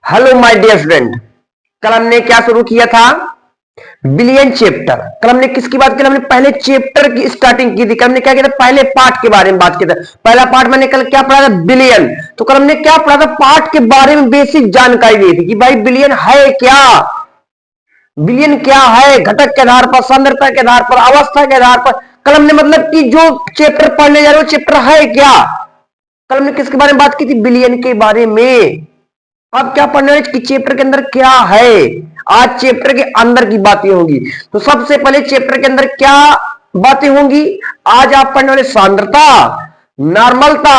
Hello my dear student. कल हमने क्या शुरू किया था? Billion chapter. कल हमने किसकी बात की? हमने पहले चैप्टर की स्टार्टिंग की थी। कल हमने क्या किया था? पहले पार्ट के बारे में बात किया था। पहला पार्ट मैंने कल क्या पढ़ा था? बिलियन। तो कल हमने क्या पढ़ा था? पार्ट के बारे में बेसिक जानकारी दी थी कि भाई बिलियन है क्या, बिलियन क्या है, घटक के आधार पर, सांद्रता के आधार पर, अवस्था के आधार पर। कल हमने मतलब कि जो चैप्टर पढ़ने जा रहे हो चैप्टर है क्या। कल हमने किसके बारे में बात की थी? बिलियन के बारे में। अब क्या पढ़ने वाले कि चैप्टर के अंदर क्या है। आज चैप्टर के अंदर की बातें होंगी। तो सबसे पहले चैप्टर के अंदर क्या बातें होंगी? आज आप पढ़ने वाले सांद्रता, नॉर्मलता,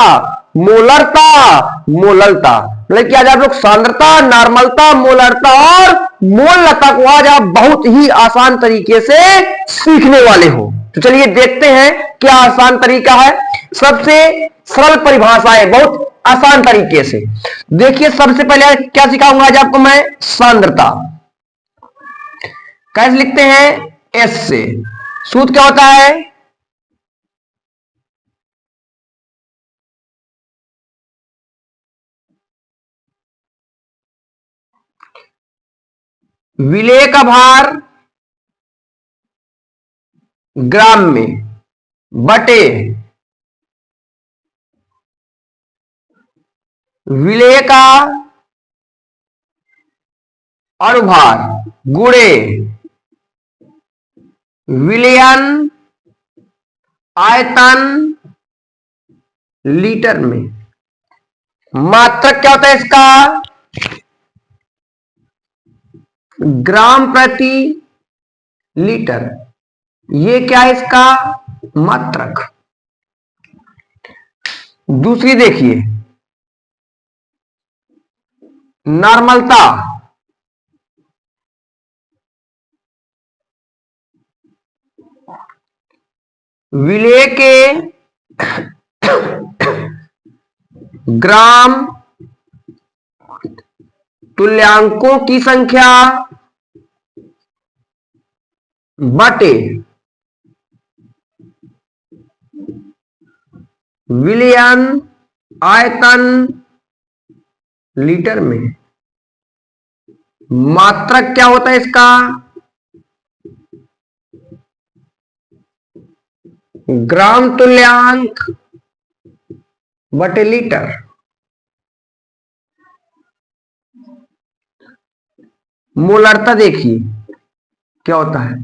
मोलरता, मोललता। मतलब कि आज आप लोग सांद्रता, नॉर्मलता, मोलरता और मोललता को आज आप बहुत ही आसान तरीके से सीखने वाले हो। तो चलिए देखते हैं क्या आसान तरीका है। सबसे सरल परिभाषाएं बहुत आसान तरीके से देखिए। सबसे पहले क्या सिखाऊंगा आज आपको मैं? सांद्रता। कैसे लिखते हैं? एस से। सूत्र क्या होता है? विलेय का भार ग्राम में बटे विलेय का अनुभार गुणे विलयन आयतन लीटर में। मात्रक क्या होता है इसका? ग्राम प्रति लीटर। ये क्या है इसका? मात्रक। दूसरी देखिए, नॉर्मलता। विलेय के ग्राम तुल्यांकों की संख्या बटे विलयन आयतन लीटर में। मात्रक क्या होता है इसका? ग्राम तुल्यांक बटे लीटर। मोलरता देखिए क्या होता है?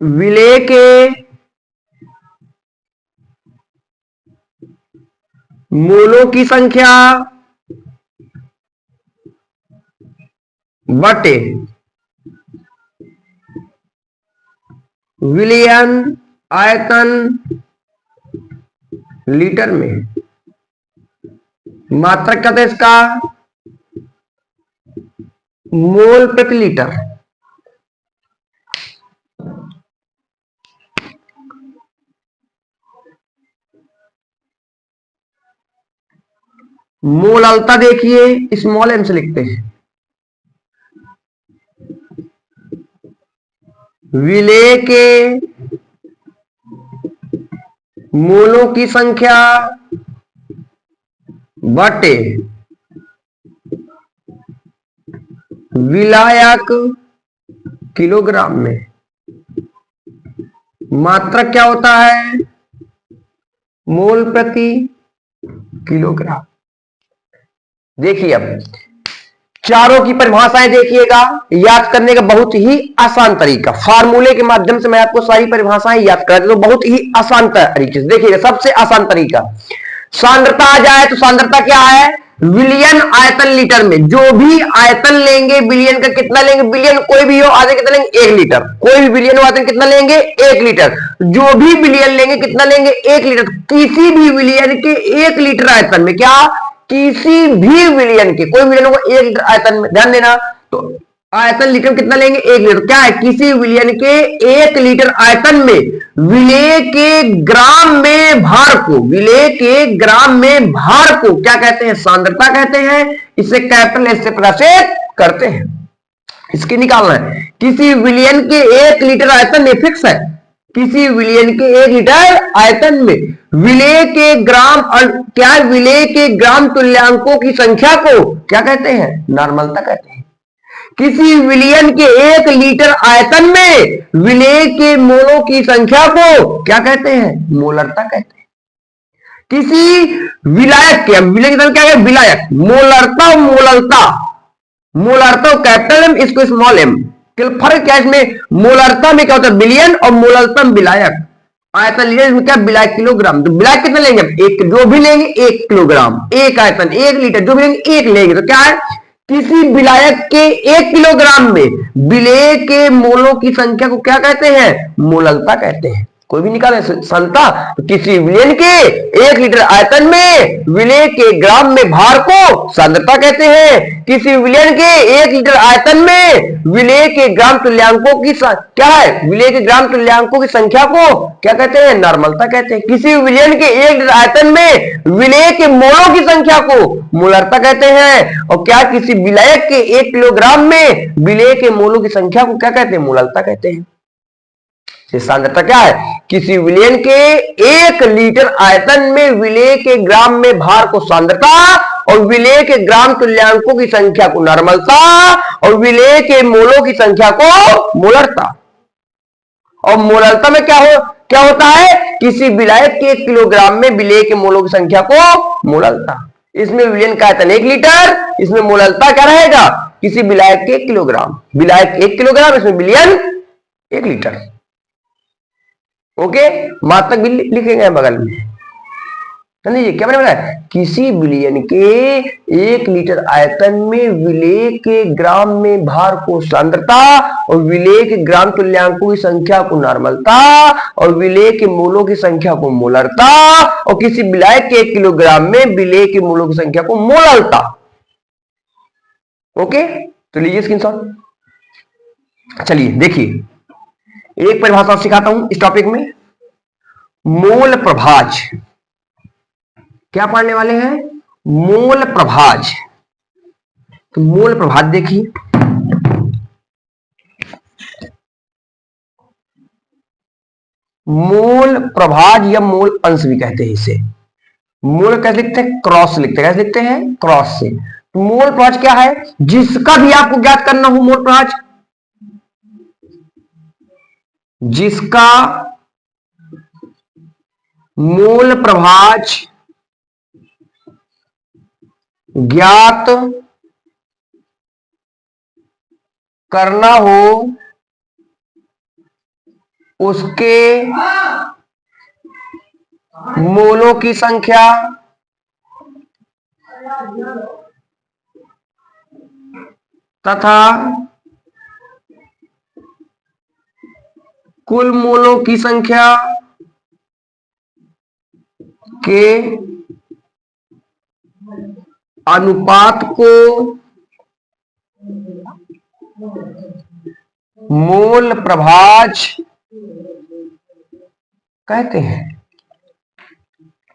विलेय के मोलों की संख्या बटे विलयन आयतन लीटर में। मात्रक क्या था इसका? मोल प्रति लीटर। मोललता देखिए स्मॉल एम से लिखते हैं। विलेय के मोलों की संख्या बटे विलायक किलोग्राम में। मात्रक क्या होता है? मोल प्रति किलोग्राम। देखिए अब चारों की परिभाषाएं देखिएगा। याद करने का बहुत ही आसान तरीका, फार्मूले के माध्यम से मैं आपको सारी परिभाषाएं याद करा देता हूं बहुत ही आसान तरीके से। देखिएगा सबसे आसान तरीका, सांद्रता आ जाए तो सांद्रता क्या है? विलियन आयतन लीटर में। जो भी आयतन लेंगे बिलियन का कितना लेंगे? बिलियन कोई भी हो आयतन कितना लेंगे? 1 लीटर। कोई भी बिलियन हो आयतन कितना लेंगे? 1 लीटर। जो भी बिलियन लेंगे कितना लेंगे? 1 लीटर। किसी भी बिलियन के 1 लीटर आयतन में, क्या? किसी भी विलियन के, कोई विलियन को 1 लीटर आयतन में, ध्यान देना। तो आयतन लीटर में कितना लेंगे? 1 लीटर। क्या है? किसी विलियन के 1 लीटर आयतन में विलेय के ग्राम में भार को, विलेय के ग्राम में भार को क्या कहते हैं? सांद्रता कहते हैं। इसे कैपिटल एस से प्रकाशित करते हैं। इसकी निकालना है। किसी विलियन के 1 लीटर आयतन में फिक्स है किसी विलयन के 1 लीटर आयतन में विलेय के ग्राम क्या विलेय के ग्राम तुल्यांकों की संख्या को क्या कहते हैं? नॉर्मलता कहते हैं। किसी विलयन के 1 लीटर आयतन में विलेय के मोलों की संख्या को क्या कहते हैं? मोलरता कहते हैं। किसी विलायक के, विलय की संख्या है विलायक, मोलरता और मोललता, मोलरता कैपिटल एम, इसको स्मॉल एम, फर्क क्या है इसमें? मोलरता में क्या होता है? विलयन, और मोललता विलायक। आयतन लीटर इसमें क्या? विलायक किलोग्राम। तो विलायक कितना लेंगे? एक, जो भी लेंगे 1 किलोग्राम, 1 आयतन 1 लीटर, जो भी लेंगे 1 लेंगे। तो क्या है? किसी विलायक के 1 किलोग्राम में विलेय के मोलों की संख्या को क्या कहते हैं? मोललता कहते हैं। कोई भी निकाले संता। तो किसी विलयन के 1 लीटर आयतन में विलेय के ग्राम में भार को सांद्रता कहते हैं। किसी विलयन के 1 लीटर आयतन में विलेय के ग्राम तुल्यांकों की क्या है? विलेय के ग्राम तुल्यांकों की संख्या को क्या कहते हैं? नॉर्मलता कहते हैं। किसी विलयन के 1 लीटर आयतन में विलेय के मोलों की संख्या को मोलरता कहते हैं। और क्या किसी विलायक के 1 किलोग्राम में विलेय के मोलों की संख्या को क्या कहते हैं? मोललता कहते हैं। सांद्रता क्या है? किसी विलयन के 1 लीटर आयतन में विलेय के ग्राम में भार को सांद्रता, और विलेय के ग्राम तुल्यांकों की संख्या को नॉर्मलता, और विलेय के मोलों की संख्या को मोलरता। और मोलरता में क्या होता है? किसी विलायक के 1 किलोग्राम में विलेय के मोलों की संख्या को मोलरता। इसमें विलयन का आयतन 1 लीटर, इसमें मोलरता क्या रहेगा? किसी विलायक के 1 किलोग्राम, विलायक 1 किलोग्राम, इसमें विलयन 1 लीटर। ओके, मात्रक भी लिखेंगे बगल में। समझिए क्या मैंने बताया? किसी विलयन के 1 लीटर आयतन में विलेय के ग्राम में भार को सांद्रता, और विलेय के ग्राम तुल्यांकों की संख्या को नॉर्मलता, और विलेय के मोलों की संख्या को मोलरता, और किसी विलायक के 1 किलोग्राम में विलेय के मोलों की संख्या को मोललता। ओके, तो लीजिए स्क्रीनशॉट। चलिए देखिए, एक परिभाषा सिखाता हूं इस टॉपिक में। मोल प्रभाज। क्या पढ़ने वाले हैं? मोल प्रभाज। तो मोल प्रभाज देखिए, मोल प्रभाज या मोल अंश भी कहते हैं इसे। मोल कैसे लिखते हैं? क्रॉस से लिखते हैं। कैसे लिखते हैं? क्रॉस से। तो मोल प्रभाज क्या है? जिसका भी आपको ज्ञात करना हो मोल प्रभाज, जिसका मोल प्रभाज ज्ञात करना हो उसके मोलों की संख्या तथा कुल मोलों की संख्या के अनुपात को मोल प्रभाज कहते हैं।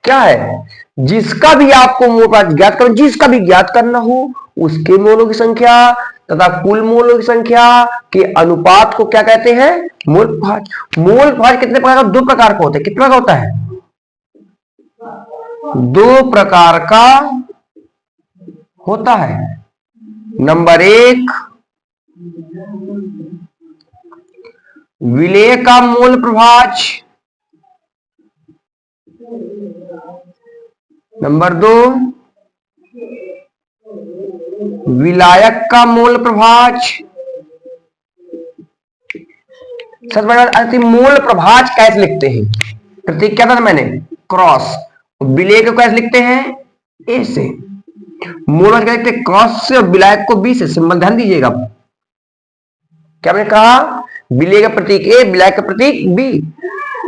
क्या है? जिसका भी आपको मोल प्रभाज ज्ञात करना, जिसका भी ज्ञात करना हो उसके मोलों की संख्या तथा कुल मोलों की संख्या के अनुपात को क्या कहते हैं? मोल प्रभाज। मोल प्रभाज कितने प्रकार का? 2 प्रकार का होता है। कितना का होता है? 2 प्रकार का होता है। नंबर 1, विलेय का मोल प्रभाज। नंबर 2, विलायक का मोल प्रभाज। सच बता, मोल प्रभाज कैसे लिखते हैं? प्रतीक क्या था मैंने? क्रॉस। विलेय को कैसे लिखते हैं? ए से। मोल क्या लिखते हैं? क्रॉस से, और विलायक को बी से। सिंबल ध्यान दीजिएगा। क्या मैंने कहा? विलेय का प्रतीक ए, विलायक का प्रतीक बी।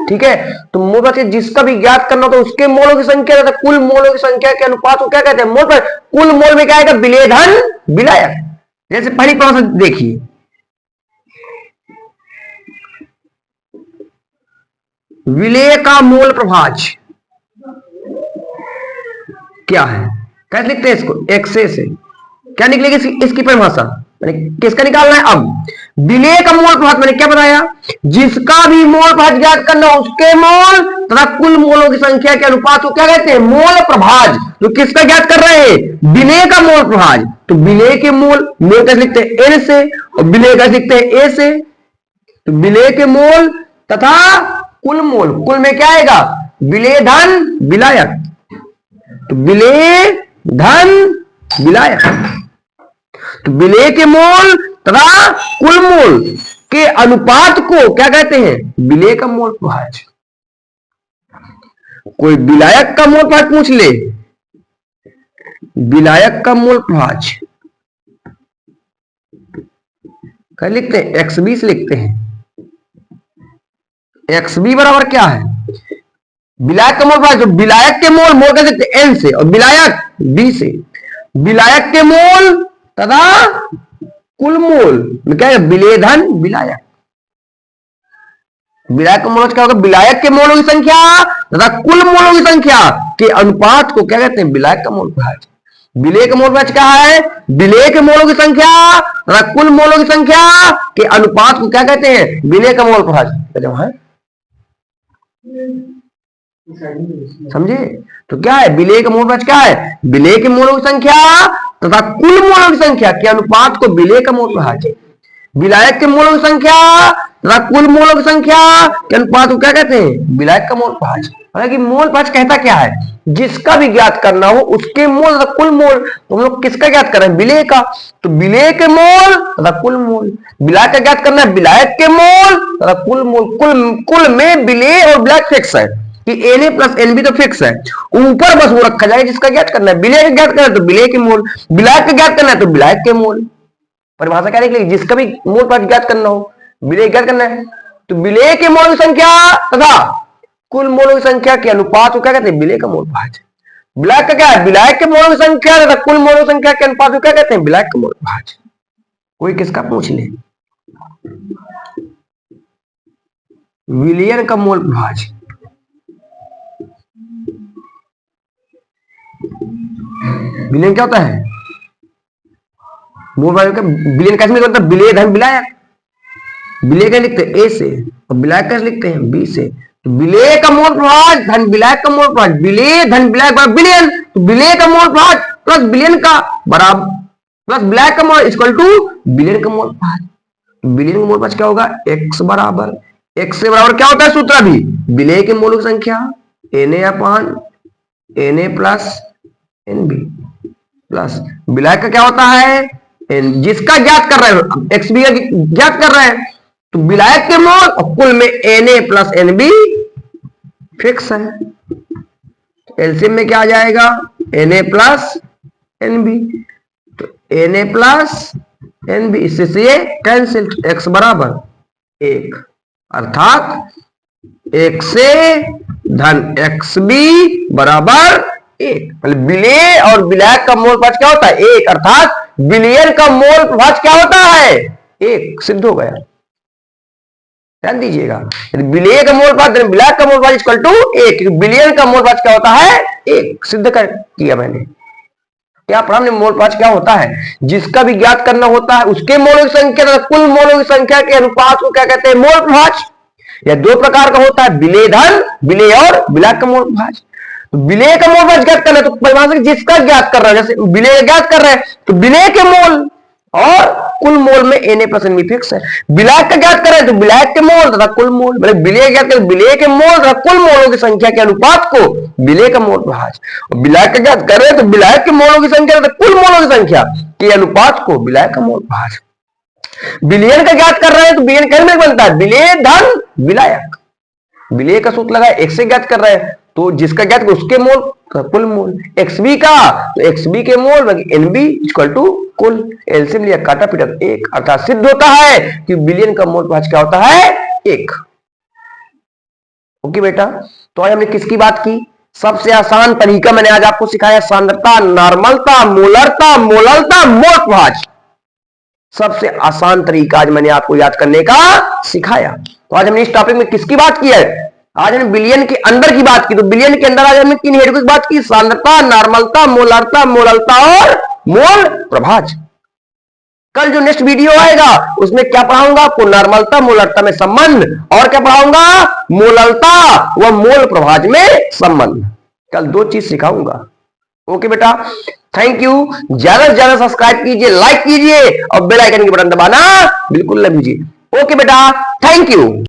ठीक है, तो मोल प्रभाज जिसका भी ज्ञात करना तो उसके मोलों की संख्या तथा कुल मोलों की संख्या के अनुपात को क्या कहते हैं? मोल प्रभाज। कुल मोल में क्या आएगा? विलेय धन विलायक। जैसे पहली परिभाषा देखिए, विलेय का मोल प्रभाज क्या है? कैसे लिखते हैं इसको? एक्से से। क्या निकलेगी इसकी परिभाषा? किसका निकालना है? अब विलेय का मोल प्रभाज मैंने क्या बताया, जिसका भी मोल प्रभाज ज्ञात करना उसके मोल तथा कुल मोलों की संख्या के अनुपात को क्या कहते हैं? मोल प्रभाज। तो किसका ज्ञात कर रहे हैं? विलेय का मोल प्रभाज। तो विलेय के मोल कैसे लिखते हैं? एन से, और विलेय का लिखते हैं ए से। तो विलेय के मोल तथा कुल मोल, कुल में क्या आएगा? विलेय धन विलायक। तो विलेय धन विलायक, तो विलेय के मोल तथा कुल मोल के अनुपात को क्या कहते हैं? विलेय का मोल प्रभाज। कोई विलायक का मोल प्रभाज पूछ ले, विलायक का मोल प्रभाज क्या लिखते हैं? XB से लिखते हैं। XB बराबर क्या है? विलायक का मोल प्रभाज। तो विलायक के मोल कैसे लिखते हैं? N से, और विलायक B से। विलायक के मोल तथा कुल मोल में क्या है? विलेय धन विलायक। विलायक का मोल क्या होगा? विलायक के मोलों की संख्या तथा कुल मोलों की संख्या के अनुपात को क्या कहते हैं? विलायक का मोल प्रभाज। विलेय का मोल प्रभाज क्या है? विलेय के मोलों की संख्या तथा कुल मोलों की संख्या के अनुपात को क्या कहते हैं? विलेय का मोल प्रभाज। समझे? तो क्या है विलेय का मोल प्रभाज? क्या है? विलेय के मोलों की संख्या तथा कुल मोलों की संख्या के अनुपात को विलेय का मोल प्रभाज। विलायक के मोलों की संख्या तथा कुल मोलों की संख्या के अनुपात को क्या कहते हैं? विलायक का मोल प्रभाज। हालांकि मोल प्रभाज कहता क्या है? जिसका भी ज्ञात करना हो उसके मोल तथा कुल मोल। तो हम लोग किसका ज्ञात कर रहे हैं? विलेय का। तो विलेय के मोल तथा कुल मोल। विलायक का ज्ञात करना है विलायक के मोल तथा कुल मोल। कुल में विलेय और विलायक फिक्स है कि Na प्लस NB तो फिक्स है, ऊपर बस वो रखा जाएगा जिसका ज्ञात करना है। विलेय का ज्ञात करना है तो विलेय के मोल, विलायक का ज्ञात करना है तो विलायक के मोल। परिभाषा क्या निकलेगी? जिसका भी मोल प्रभाज ज्ञात करना हो, विलेय ज्ञात करना है तो विलेय के मोल की संख्या तथा कुल मोलों की संख्या के अनुपात को क्या कहते हैं? विलेय का मोल प्रभाज। विलायक का क्या है? विलायक के मोलों की संख्या तथा कुल मोलों की संख्या के अनुपात को क्या कहते हैं? विलायक का मोल प्रभाज। कोई किसका पूछ ले, विलयन का मोल प्रभाज। विलयन क्या होता है? मोल प्रभाज का विलयन कैसे निकलता है? विलेय धन विलायक। विलेय का लिखते हैं A से, और विलायक कैसे लिखते हैं? B से। तो विलेय का मोल प्रभाज धन विलायक का मोल प्रभाज। विलेय धन विलायक बराबर विलयन। तो विलेय का मोल प्रभाज प्लस विलयन का बराबर प्लस विलायक का मोल इक्वल टू विलयन का मोल प्रभाज। विलयन का मोल प्रभाज क्या होगा? X बराबर, X से बराबर क्या होता है सूत्र अभी? विलेय के मोलों की संख्या Na अपान Na प्लस NB प्लस विलायक का क्या होता है? जिसका ज्ञात कर रहे हो, XB का ज्ञात कर रहे हैं तो विलायक के मोल और कुल में Na प्लस NB फिक्स है। एलसीएम में क्या आ जाएगा? Na plus NB। तो Na प्लस NB, इससे ये कैंसिल। X बराबर 1, अर्थात X से धन XB बराबर 1। मतलब विलेय और विलायक का मोल प्रभाज क्या होता है? 1, अर्थात विलयन का मोल प्रभाज क्या होता है? 1। सिद्ध हो गया। ध्यान दीजिएगा, विलेय का मोल प्रभाज विलायक का मोल प्रभाज इक्वल टू 1। विलयन का मोल प्रभाज क्या होता है? 1। सिद्ध कर किया मैंने। क्या पढ़ा हमने? मोल प्रभाज क्या होता है? जिसका भी ज्ञात करना होता है उसके मोलों की संख्या तथा कुल मोलों की संख्या के अनुपात को क्या कहते हैं? मोल प्रभाज। यह दो प्रकार का होता है, विलेय धन विलेय और विलायक का मोल प्रभाज। विलेय का मोल प्रभाज ज्ञात करना है तो परिभाषा जिसका ज्ञात कर रहा है, जैसे विलेय ज्ञात कर रहे हैं तो विलेय के मोल और कुल मोल में Na प्लस NB फिक्स है। विलायक का ज्ञात कर रहे हैं तो विलायक के मोल तथा कुल मोल, मतलब विलेय ज्ञात कर विलेय के मोल तथा कुल मोलों की संख्या के अनुपात को विलेय का मोल प्रभाज। विलायक का ज्ञात कर रहे हैं तो विलायक के मोलों की संख्या तथा कुल मोलों की संख्या के अनुपात को विलायक का मोल प्रभाज। विलयन का ज्ञात कर रहे हैं तो विलयन कैसे में बनता है? विलेय धन विलायक। विलेय का सूत्र लगा X से ज्ञात कर रहे हैं तो जिसका ज्ञात उसके मोल कुल मोल। XB का तो XB के मोल NB इक्वल टू कुल। एलसीएम लिया, काटा पीटा 1, अर्थात सिद्ध होता है कि विलयन का मोल प्रभाज क्या होता है? 1। ओके बेटा, तो आज हमने किसकी बात की? सबसे आसान तरीका मैंने आज आपको सिखाया, सांद्रता, नॉर्मलता, मोलरता, मोललता, मोल प्रभाज। सबसे आसान तरीका आज मैंने आपको याद करने का सिखाया। तो आज हमने इस टॉपिक में किसकी बात की है? आज हमने बिलियन के अंदर की बात की। तो बिलियन के अंदर आज हमने 3 हेड की बात की, सांद्रता, नॉर्मलता, मोलरता, मोललता और मोल प्रभाज। कल जो नेक्स्ट वीडियो आएगा उसमें क्या पढ़ाऊंगा आपको, नॉर्मलता मोलरता में संबंध, और क्या पढ़ाऊंगा, मोललता व मोल प्रभाज में संबंध। कल 2 चीज सिखाऊंगा। ओके बेटा, थैंक यू। ज्यादा से ज्यादा सब्सक्राइब कीजिए, लाइक कीजिए और बेल आइकन की बटन दबाना बिल्कुल न भूलिए। ओके बेटा, थैंक यू।